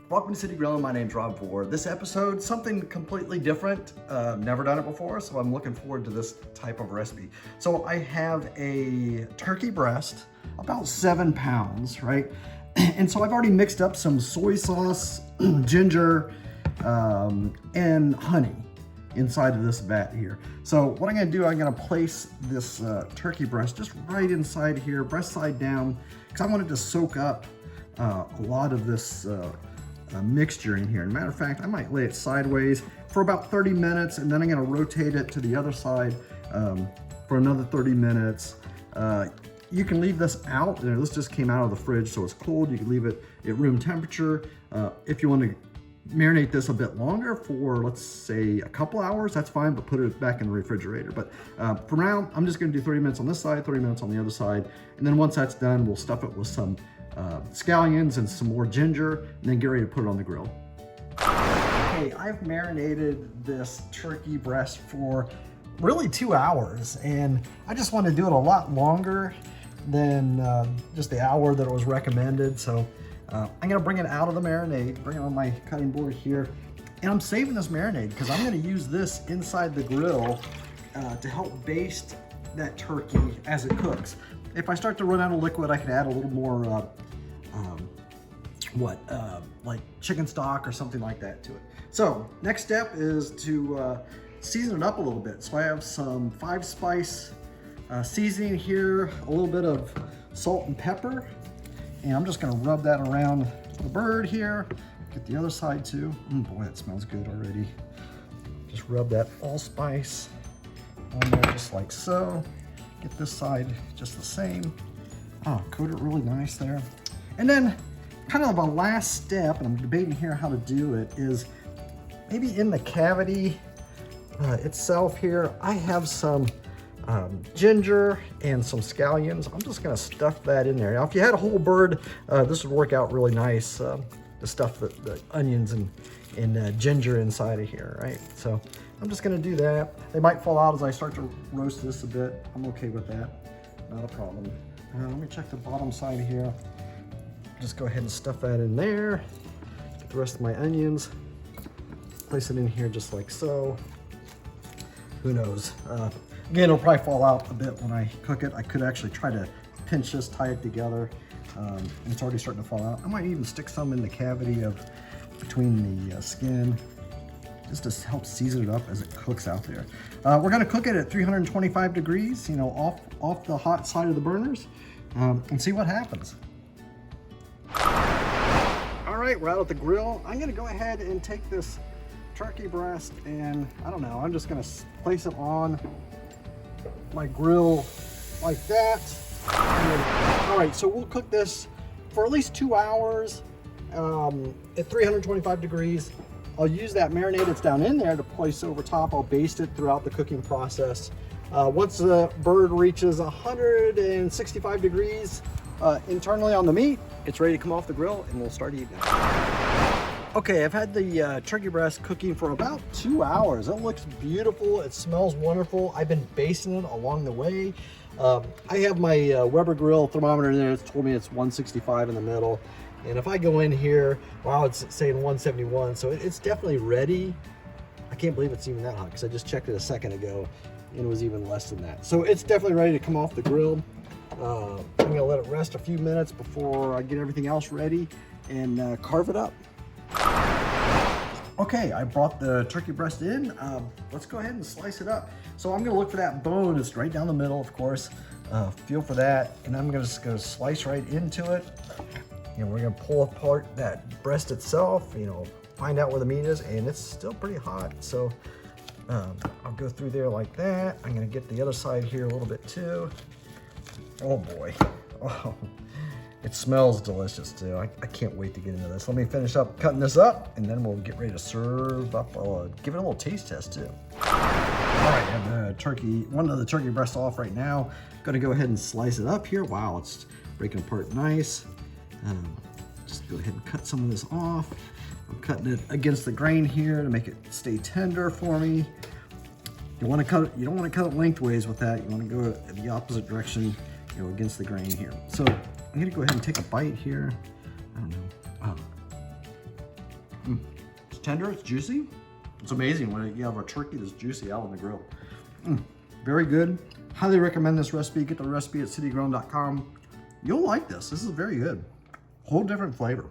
Welcome to City Grilling. My name's Rob Ford. This episode, something completely different. Never done it before, so I'm looking forward to this type of recipe. So I have a turkey breast, about 7 pounds, right? And so I've already mixed up some soy sauce, ginger, and honey inside of this vat here. So what I'm gonna do, I'm gonna place this turkey breast just right inside here, breast side down, because I wanted to soak up a lot of this mixture in here. As a matter of fact, I might lay it sideways for about 30 minutes, and then I'm gonna rotate it to the other side for another 30 minutes. You can leave this out. This just came out of the fridge, so it's cold. You can leave it at room temperature. If you want to marinate this a bit longer for, let's say, a couple hours, that's fine, but put it back in the refrigerator. But for now, I'm just gonna do 30 minutes on this side, 30 minutes on the other side. And then once that's done, we'll stuff it with some scallions and some more ginger, and then get ready to put it on the grill. Okay, I've marinated this turkey breast for really 2 hours, and I just want to do it a lot longer than just the hour that it was recommended. So I'm gonna bring it out of the marinade, bring it on my cutting board here, and I'm saving this marinade because I'm gonna use this inside the grill to help baste that turkey as it cooks. If I start to run out of liquid, I can add a little more like chicken stock or something like that to it. So next step is to season it up a little bit. So I have some 5-spice seasoning here, a little bit of salt and pepper, and I'm just gonna rub that around the bird here. Get the other side too. Boy, that smells good already. Just rub that allspice on there just like so. Get this side just the same. Coat it really nice there. And then kind of a last step, and I'm debating here how to do it, is maybe in the cavity itself here, I have some ginger and some scallions. I'm just gonna stuff that in there. Now, if you had a whole bird, this would work out really nice to stuff the onions and ginger inside of here, right? So I'm just gonna do that. They might fall out as I start to roast this a bit. I'm okay with that, not a problem. Let me check the bottom side here. Just go ahead and stuff that in there. Get the rest of my onions. Place it in here just like so. Who knows? Again, it'll probably fall out a bit when I cook it. I could actually try to pinch this, tie it together, and it's already starting to fall out. I might even stick some in the cavity of between the skin, just to help season it up as it cooks out there. We're gonna cook it at 325 degrees, off the hot side of the burners, and see what happens. All right, we're out at the grill. I'm gonna go ahead and take this turkey breast and, I don't know, I'm just gonna place it on my grill like that. All right, so we'll cook this for at least 2 hours at 325 degrees. I'll use that marinade that's down in there to place over top. I'll baste it throughout the cooking process. Once the bird reaches 165 degrees internally on the meat, it's ready to come off the grill and we'll start eating it. Okay, I've had the turkey breast cooking for about 2 hours. It looks beautiful, it smells wonderful. I've been basting it along the way. I have my Weber grill thermometer in there. It's told me it's 165 in the middle. And if I go in here, wow, it's saying 171, so it's definitely ready. I can't believe it's even that hot because I just checked it a second ago and it was even less than that. So it's definitely ready to come off the grill. I'm gonna let it rest a few minutes before I get everything else ready and carve it up. Okay, I brought the turkey breast in. Let's go ahead and slice it up. So I'm gonna look for that bone. It's right down the middle, of course. Feel for that, and I'm just gonna slice right into it. We're gonna pull apart that breast itself, find out where the meat is, and it's still pretty hot. So I'll go through there like that. I'm gonna get the other side here a little bit too. Oh boy, oh, it smells delicious too. I can't wait to get into this. Let me finish up cutting this up, and then we'll get ready to serve up. I'll give it a little taste test too. All right, I have one of the turkey breasts off right now. Gonna go ahead and slice it up here. Wow, it's breaking apart nice. Just go ahead and cut some of this off. I'm cutting it against the grain here to make it stay tender for me. You don't want to cut it lengthways with that. You want to go the opposite direction, against the grain here. So I'm gonna go ahead and take a bite here. I don't know. It's tender, it's juicy. It's amazing when you have a turkey that's juicy out on the grill. Very good. Highly recommend this recipe. Get the recipe at citygrilling.com. You'll like this. This is very good. Whole different flavor.